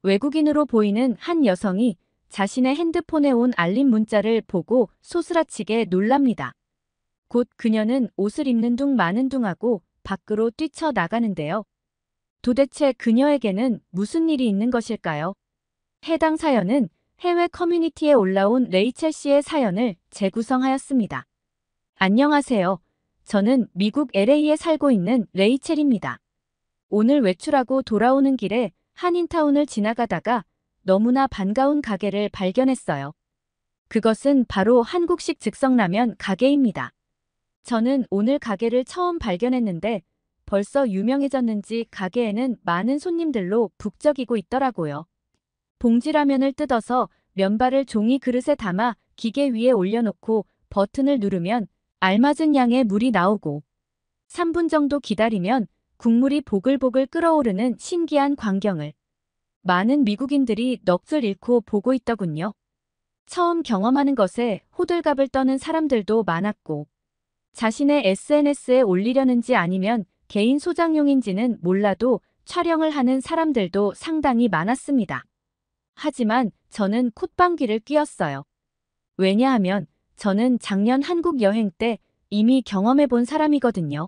외국인으로 보이는 한 여성이 자신의 핸드폰에 온 알림 문자를 보고 소스라치게 놀랍니다. 곧 그녀는 옷을 입는 둥 마는 둥 하고 밖으로 뛰쳐나가는데요. 도대체 그녀에게는 무슨 일이 있는 것일까요? 해당 사연은 해외 커뮤니티에 올라온 레이첼 씨의 사연을 재구성하였습니다. 안녕하세요. 저는 미국 LA에 살고 있는 레이첼입니다. 오늘 외출하고 돌아오는 길에 한인타운을 지나가다가 너무나 반가운 가게를 발견했어요. 그것은 바로 한국식 즉석라면 가게입니다. 저는 오늘 가게를 처음 발견했는데 벌써 유명해졌는지 가게에는 많은 손님들로 북적이고 있더라고요. 봉지라면을 뜯어서 면발을 종이 그릇에 담아 기계 위에 올려놓고 버튼을 누르면 알맞은 양의 물이 나오고 3분 정도 기다리면 국물이 보글보글 끓어오르는 신기한 광경을 많은 미국인들이 넋을 잃고 보고 있더군요. 처음 경험하는 것에 호들갑을 떠는 사람들도 많았고 자신의 SNS에 올리려는지 아니면 개인 소장용인지는 몰라도 촬영을 하는 사람들도 상당히 많았습니다. 하지만 저는 콧방귀를 뀌었어요. 왜냐하면 저는 작년 한국 여행 때 이미 경험해 본 사람이거든요.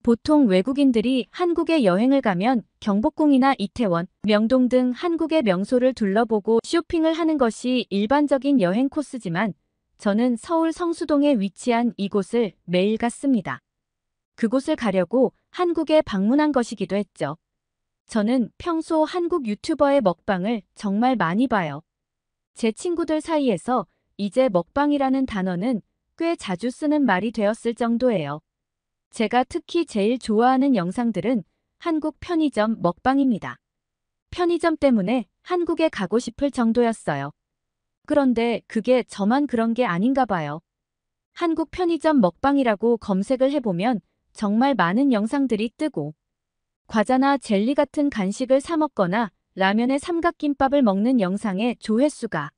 보통 외국인들이 한국에 여행을 가면 경복궁이나 이태원, 명동 등 한국의 명소를 둘러보고 쇼핑을 하는 것이 일반적인 여행 코스지만 저는 서울 성수동에 위치한 이곳을 매일 갔습니다. 그곳을 가려고 한국에 방문한 것이기도 했죠. 저는 평소 한국 유튜버의 먹방을 정말 많이 봐요. 제 친구들 사이에서 이제 먹방이라는 단어는 꽤 자주 쓰는 말이 되었을 정도예요. 제가 특히 제일 좋아하는 영상들은 한국 편의점 먹방입니다. 편의점 때문에 한국에 가고 싶을 정도였어요. 그런데 그게 저만 그런 게 아닌가 봐요. 한국 편의점 먹방이라고 검색을 해보면 정말 많은 영상들이 뜨고 과자나 젤리 같은 간식을 사 먹거나 라면에 삼각김밥을 먹는 영상의 조회수가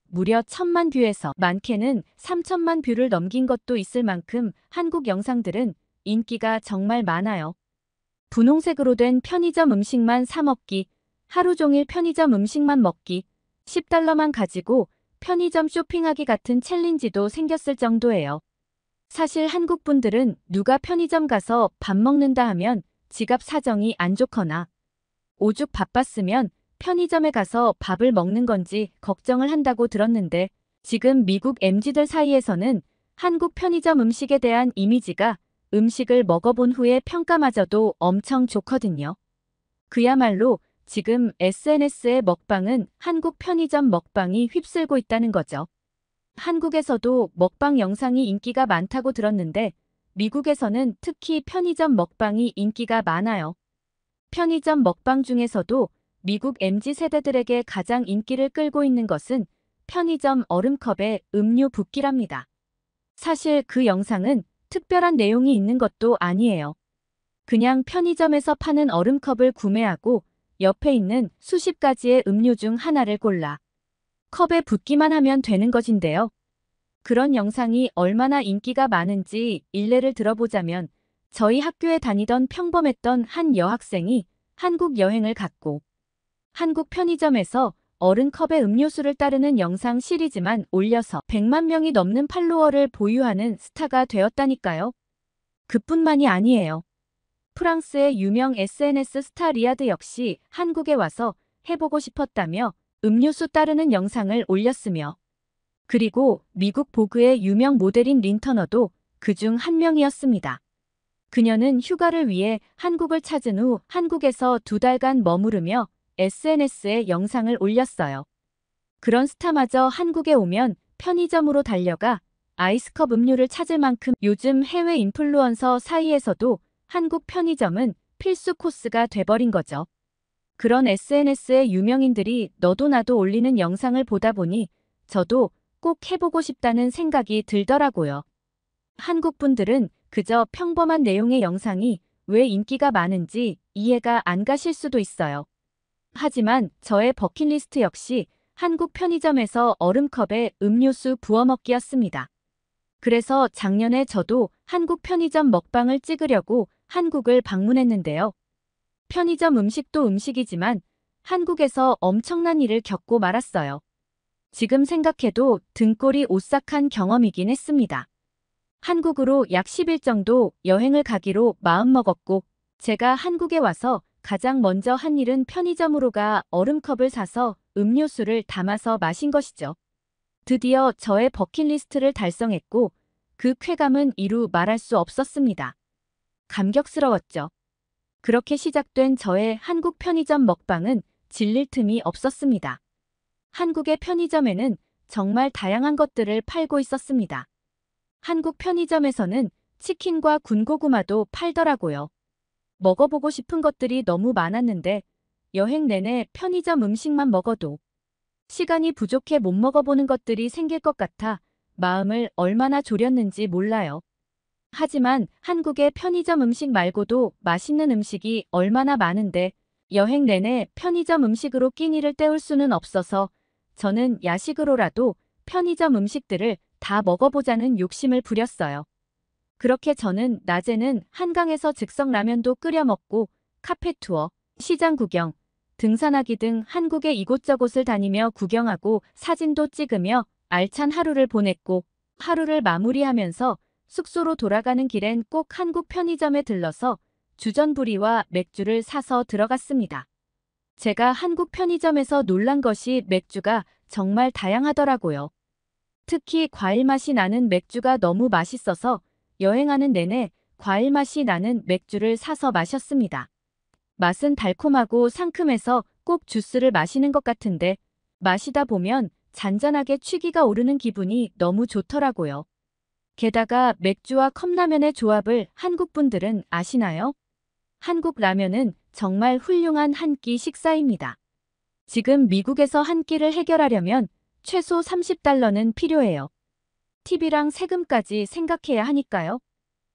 무려 1000만 뷰에서 많게는 3000만 뷰를 넘긴 것도 있을 만큼 한국 영상들은 인기가 정말 많아요. 분홍색으로 된 편의점 음식만 사 먹기, 하루 종일 편의점 음식만 먹기, $10만 가지고 편의점 쇼핑하기 같은 챌린지도 생겼을 정도예요. 사실 한국 분들은 누가 편의점 가서 밥 먹는다 하면 지갑 사정이 안 좋거나 오죽 바빴으면 편의점에 가서 밥을 먹는 건지 걱정을 한다고 들었는데 지금 미국 MZ들 사이에서는 한국 편의점 음식에 대한 이미지가 음식을 먹어본 후에 평가마저도 엄청 좋거든요. 그야말로 지금 SNS의 먹방은 한국 편의점 먹방이 휩쓸고 있다는 거죠. 한국에서도 먹방 영상이 인기가 많다고 들었는데 미국에서는 특히 편의점 먹방이 인기가 많아요. 편의점 먹방 중에서도 미국 MZ 세대들에게 가장 인기를 끌고 있는 것은 편의점 얼음컵에 음료 붓기랍니다. 사실 그 영상은 특별한 내용이 있는 것도 아니에요. 그냥 편의점에서 파는 얼음컵을 구매하고 옆에 있는 수십 가지의 음료 중 하나를 골라 컵에 붓기만 하면 되는 것인데요. 그런 영상이 얼마나 인기가 많은지 일례를 들어보자면 저희 학교에 다니던 평범했던 한 여학생이 한국 여행을 갔고 한국 편의점에서 어른컵에 음료수를 따르는 영상 시리즈만 올려서 100만 명이 넘는 팔로워를 보유하는 스타가 되었다니까요. 그뿐만이 아니에요. 프랑스의 유명 SNS 스타 리아드 역시 한국에 와서 해보고 싶었다며 음료수 따르는 영상을 올렸으며 그리고 미국 보그의 유명 모델인 린터너도 그중 한 명이었습니다. 그녀는 휴가를 위해 한국을 찾은 후 한국에서 2달간 머무르며 SNS에 영상을 올렸어요. 그런 스타마저 한국에 오면 편의점으로 달려가 아이스컵 음료를 찾을 만큼 요즘 해외 인플루언서 사이에서도 한국 편의점은 필수 코스가 돼버린 거죠. 그런 SNS의 유명인들이 너도 나도 올리는 영상을 보다 보니 저도 꼭 해보고 싶다는 생각이 들더라고요. 한국 분들은 그저 평범한 내용의 영상이 왜 인기가 많은지 이해가 안 가실 수도 있어요. 하지만 저의 버킷리스트 역시 한국 편의점에서 얼음컵에 음료수 부어 먹기였습니다. 그래서 작년에 저도 한국 편의점 먹방을 찍으려고 한국을 방문했는데요. 편의점 음식도 음식이지만 한국에서 엄청난 일을 겪고 말았어요. 지금 생각해도 등골이 오싹한 경험이긴 했습니다. 한국으로 약 10일 정도 여행을 가기로 마음먹었고, 제가 한국에 와서 가장 먼저 한 일은 편의점으로 가 얼음컵을 사서 음료수를 담아서 마신 것이죠. 드디어 저의 버킷리스트를 달성했고, 그 쾌감은 이루 말할 수 없었습니다. 감격스러웠죠. 그렇게 시작된 저의 한국 편의점 먹방은 질릴 틈이 없었습니다. 한국의 편의점에는 정말 다양한 것들을 팔고 있었습니다. 한국 편의점에서는 치킨과 군고구마도 팔더라고요. 먹어보고 싶은 것들이 너무 많았는데 여행 내내 편의점 음식만 먹어도 시간이 부족해 못 먹어보는 것들이 생길 것 같아 마음을 얼마나 졸였는지 몰라요. 하지만 한국의 편의점 음식 말고도 맛있는 음식이 얼마나 많은데 여행 내내 편의점 음식으로 끼니를 때울 수는 없어서 저는 야식으로라도 편의점 음식들을 다 먹어보자는 욕심을 부렸어요. 그렇게 저는 낮에는 한강에서 즉석 라면도 끓여 먹고 카페 투어, 시장 구경, 등산하기 등 한국의 이곳저곳을 다니며 구경하고 사진도 찍으며 알찬 하루를 보냈고 하루를 마무리하면서 숙소로 돌아가는 길엔 꼭 한국 편의점에 들러서 주전부리와 맥주를 사서 들어갔습니다. 제가 한국 편의점에서 놀란 것이 맥주가 정말 다양하더라고요. 특히 과일 맛이 나는 맥주가 너무 맛있어서 여행하는 내내 과일 맛이 나는 맥주를 사서 마셨습니다. 맛은 달콤하고 상큼해서 꼭 주스를 마시는 것 같은데 마시다 보면 잔잔하게 취기가 오르는 기분이 너무 좋더라고요. 게다가 맥주와 컵라면의 조합을 한국 분들은 아시나요? 한국 라면은 정말 훌륭한 한 끼 식사입니다. 지금 미국에서 한 끼를 해결하려면 최소 30달러는 필요해요. 팁이랑 세금까지 생각해야 하니까요.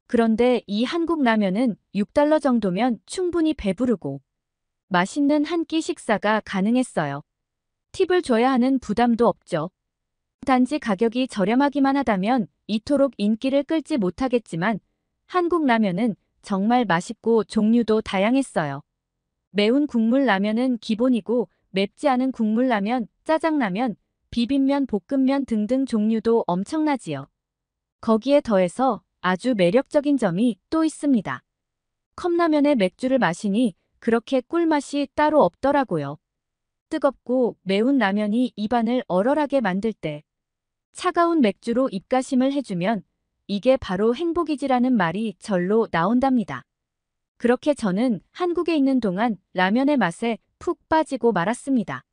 그런데 이 한국 라면은 6달러 정도면 충분히 배부르고 맛있는 한 끼 식사가 가능했어요. 팁을 줘야 하는 부담도 없죠. 단지 가격이 저렴하기만 하다면 이토록 인기를 끌지 못하겠지만 한국 라면은 정말 맛있고 종류도 다양했어요. 매운 국물 라면은 기본이고 맵지 않은 국물 라면, 짜장라면, 비빔면, 볶음면 등등 종류도 엄청나지요. 거기에 더해서 아주 매력적인 점이 또 있습니다. 컵라면에 맥주를 마시니 그렇게 꿀맛이 따로 없더라고요. 뜨겁고 매운 라면이 입안을 얼얼하게 만들 때 차가운 맥주로 입가심을 해주면 이게 바로 행복이지라는 말이 절로 나온답니다. 그렇게 저는 한국에 있는 동안 라면의 맛에 푹 빠지고 말았습니다.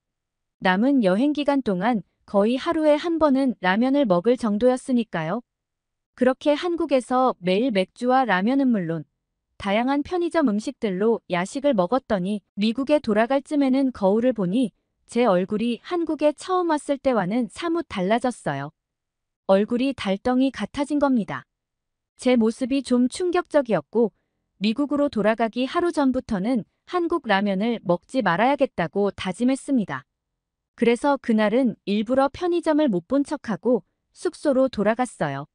남은 여행 기간 동안 거의 하루에 한 번은 라면을 먹을 정도였으니까요. 그렇게 한국에서 매일 맥주와 라면은 물론 다양한 편의점 음식들로 야식을 먹었더니 미국에 돌아갈 쯤에는 거울을 보니 제 얼굴이 한국에 처음 왔을 때와는 사뭇 달라졌어요. 얼굴이 달덩이 같아진 겁니다. 제 모습이 좀 충격적이었고 미국으로 돌아가기 하루 전부터는 한국 라면을 먹지 말아야겠다고 다짐했습니다. 그래서 그날은 일부러 편의점을 못 본 척하고 숙소로 돌아갔어요.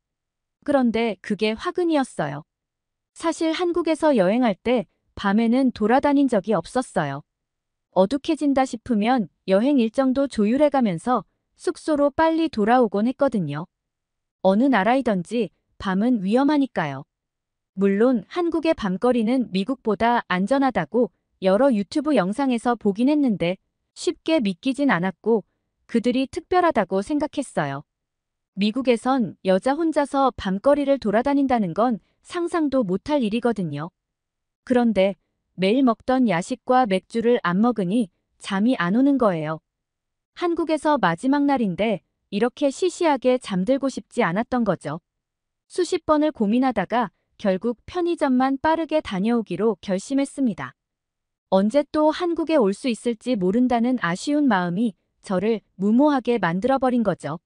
그런데 그게 화근이었어요. 사실 한국에서 여행할 때 밤에는 돌아다닌 적이 없었어요. 어둑해진다 싶으면 여행 일정도 조율해가면서 숙소로 빨리 돌아오곤 했거든요. 어느 나라이든지 밤은 위험하니까요. 물론 한국의 밤거리는 미국보다 안전하다고 여러 유튜브 영상에서 보긴 했는데 쉽게 믿기진 않았고 그들이 특별하다고 생각했어요. 미국에선 여자 혼자서 밤거리를 돌아다닌다는 건 상상도 못할 일이거든요. 그런데 매일 먹던 야식과 맥주를 안 먹으니 잠이 안 오는 거예요. 한국에서 마지막 날인데 이렇게 시시하게 잠들고 싶지 않았던 거죠. 수십 번을 고민하다가 결국 편의점만 빠르게 다녀오기로 결심했습니다. 언제 또 한국에 올 수 있을지 모른다는 아쉬운 마음이 저를 무모하게 만들어버린 거죠.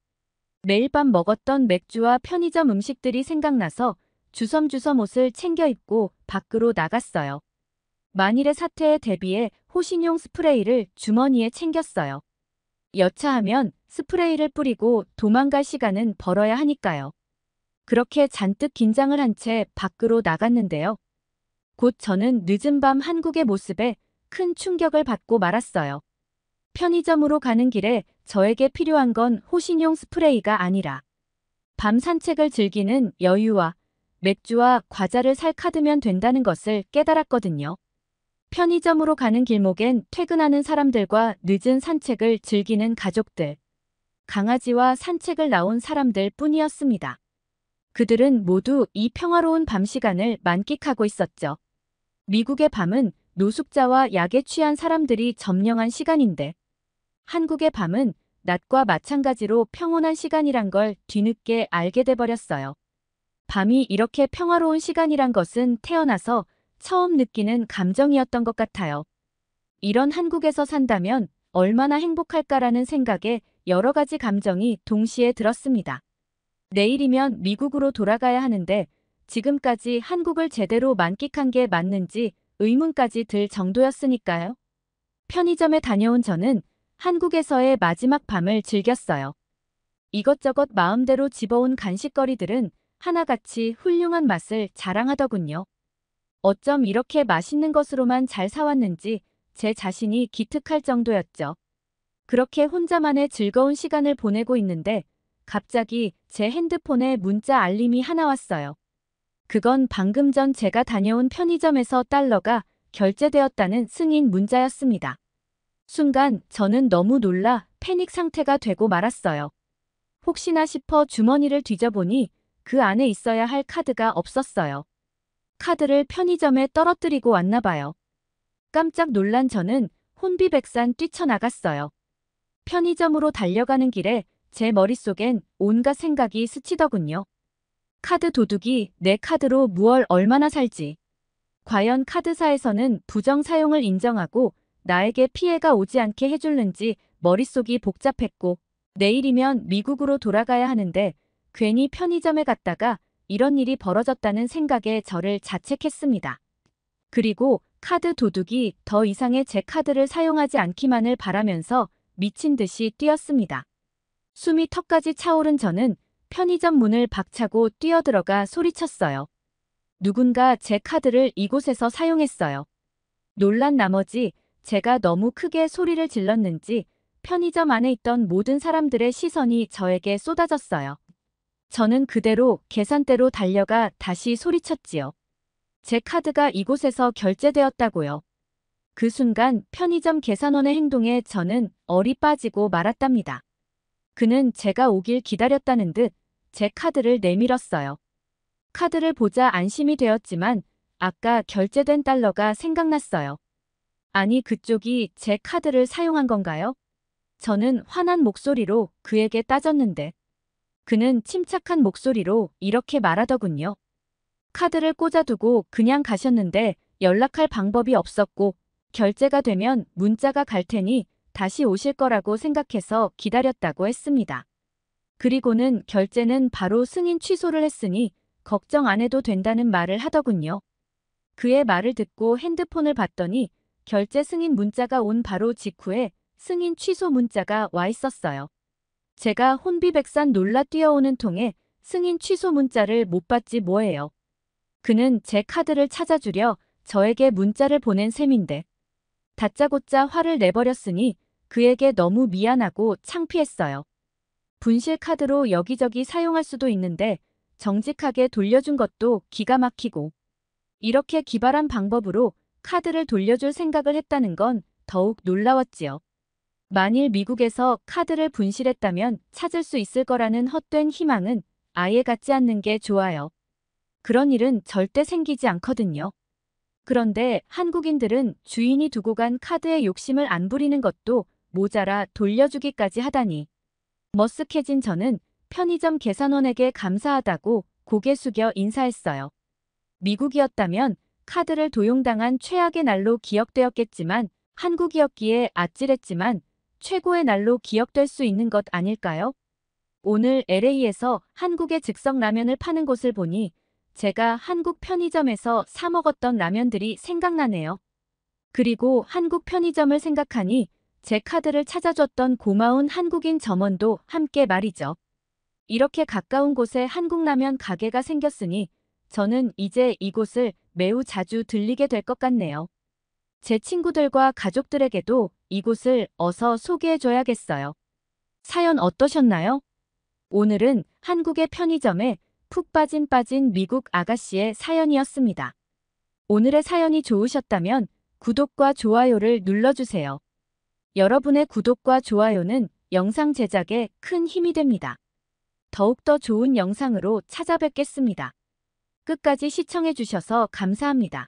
매일 밤 먹었던 맥주와 편의점 음식들이 생각나서 주섬주섬 옷을 챙겨 입고 밖으로 나갔어요. 만일의 사태에 대비해 호신용 스프레이를 주머니에 챙겼어요. 여차하면 스프레이를 뿌리고 도망갈 시간은 벌어야 하니까요. 그렇게 잔뜩 긴장을 한 채 밖으로 나갔는데요. 곧 저는 늦은 밤 한국의 모습에 큰 충격을 받고 말았어요. 편의점으로 가는 길에 저에게 필요한 건 호신용 스프레이가 아니라 밤 산책을 즐기는 여유와 맥주와 과자를 살 카드면 된다는 것을 깨달았거든요. 편의점으로 가는 길목엔 퇴근하는 사람들과 늦은 산책을 즐기는 가족들, 강아지와 산책을 나온 사람들 뿐이었습니다. 그들은 모두 이 평화로운 밤 시간을 만끽하고 있었죠. 미국의 밤은 노숙자와 약에 취한 사람들이 점령한 시간인데, 한국의 밤은 낮과 마찬가지로 평온한 시간이란 걸 뒤늦게 알게 돼버렸어요. 밤이 이렇게 평화로운 시간이란 것은 태어나서 처음 느끼는 감정이었던 것 같아요. 이런 한국에서 산다면 얼마나 행복할까라는 생각에 여러 가지 감정이 동시에 들었습니다. 내일이면 미국으로 돌아가야 하는데 지금까지 한국을 제대로 만끽한 게 맞는지 의문까지 들 정도였으니까요. 편의점에 다녀온 저는 한국에서의 마지막 밤을 즐겼어요. 이것저것 마음대로 집어온 간식거리들은 하나같이 훌륭한 맛을 자랑하더군요. 어쩜 이렇게 맛있는 것으로만 잘 사왔는지 제 자신이 기특할 정도였죠. 그렇게 혼자만의 즐거운 시간을 보내고 있는데 갑자기 제 핸드폰에 문자 알림이 하나 왔어요. 그건 방금 전 제가 다녀온 편의점에서 달러가 결제되었다는 승인 문자였습니다. 순간 저는 너무 놀라 패닉 상태가 되고 말았어요. 혹시나 싶어 주머니를 뒤져보니 그 안에 있어야 할 카드가 없었어요. 카드를 편의점에 떨어뜨리고 왔나 봐요. 깜짝 놀란 저는 혼비백산 뛰쳐나갔어요. 편의점으로 달려가는 길에 제 머릿속엔 온갖 생각이 스치더군요. 카드 도둑이 내 카드로 무얼 얼마나 살지. 과연 카드사에서는 부정 사용을 인정하고 나에게 피해가 오지 않게 해줄는지 머릿속이 복잡했고 내일이면 미국으로 돌아가야 하는데 괜히 편의점에 갔다가 이런 일이 벌어졌다는 생각에 저를 자책했습니다. 그리고 카드 도둑이 더 이상의 제 카드를 사용하지 않기만을 바라면서 미친 듯이 뛰었습니다. 숨이 턱까지 차오른 저는 편의점 문을 박차고 뛰어들어가 소리쳤어요. 누군가 제 카드를 이곳에서 사용했어요. 놀란 나머지 제가 너무 크게 소리를 질렀는지 편의점 안에 있던 모든 사람들의 시선이 저에게 쏟아졌어요. 저는 그대로 계산대로 달려가 다시 소리쳤지요. 제 카드가 이곳에서 결제되었다고요. 그 순간 편의점 계산원의 행동에 저는 얼이 빠지고 말았답니다. 그는 제가 오길 기다렸다는 듯 제 카드를 내밀었어요. 카드를 보자 안심이 되었지만 아까 결제된 달러가 생각났어요. 아니 그쪽이 제 카드를 사용한 건가요? 저는 화난 목소리로 그에게 따졌는데 그는 침착한 목소리로 이렇게 말하더군요. 카드를 꽂아두고 그냥 가셨는데 연락할 방법이 없었고 결제가 되면 문자가 갈 테니 다시 오실 거라고 생각해서 기다렸다고 했습니다. 그리고는 결제는 바로 승인 취소를 했으니 걱정 안 해도 된다는 말을 하더군요. 그의 말을 듣고 핸드폰을 봤더니 결제 승인 문자가 온 바로 직후에 승인 취소 문자가 와 있었어요. 제가 혼비백산 놀라 뛰어오는 통에 승인 취소 문자를 못 받지 뭐예요. 그는 제 카드를 찾아주려 저에게 문자를 보낸 셈인데 다짜고짜 화를 내버렸으니 그에게 너무 미안하고 창피했어요. 분실 카드로 여기저기 사용할 수도 있는데 정직하게 돌려준 것도 기가 막히고 이렇게 기발한 방법으로 카드를 돌려줄 생각을 했다는 건 더욱 놀라웠지요. 만일 미국에서 카드를 분실했다면 찾을 수 있을 거라는 헛된 희망은 아예 갖지 않는 게 좋아요. 그런 일은 절대 생기지 않거든요. 그런데 한국인들은 주인이 두고 간 카드에 욕심을 안 부리는 것도 모자라 돌려주기까지 하다니. 머쓱해진 저는 편의점 계산원에게 감사하다고 고개 숙여 인사했어요. 미국이었다면 카드를 도용당한 최악의 날로 기억되었겠지만 한국이었기에 아찔했지만 최고의 날로 기억될 수 있는 것 아닐까요? 오늘 LA에서 한국의 즉석 라면을 파는 곳을 보니 제가 한국 편의점에서 사 먹었던 라면들이 생각나네요. 그리고 한국 편의점을 생각하니 제 카드를 찾아줬던 고마운 한국인 점원도 함께 말이죠. 이렇게 가까운 곳에 한국 라면 가게가 생겼으니 저는 이제 이곳을 매우 자주 들리게 될 것 같네요. 제 친구들과 가족들에게도 이곳을 어서 소개해줘야겠어요. 사연 어떠셨나요? 오늘은 한국의 편의점에 푹 빠진 미국 아가씨의 사연이었습니다. 오늘의 사연이 좋으셨다면 구독과 좋아요를 눌러주세요. 여러분의 구독과 좋아요는 영상 제작에 큰 힘이 됩니다. 더욱더 좋은 영상으로 찾아뵙겠습니다. 끝까지 시청해주셔서 감사합니다.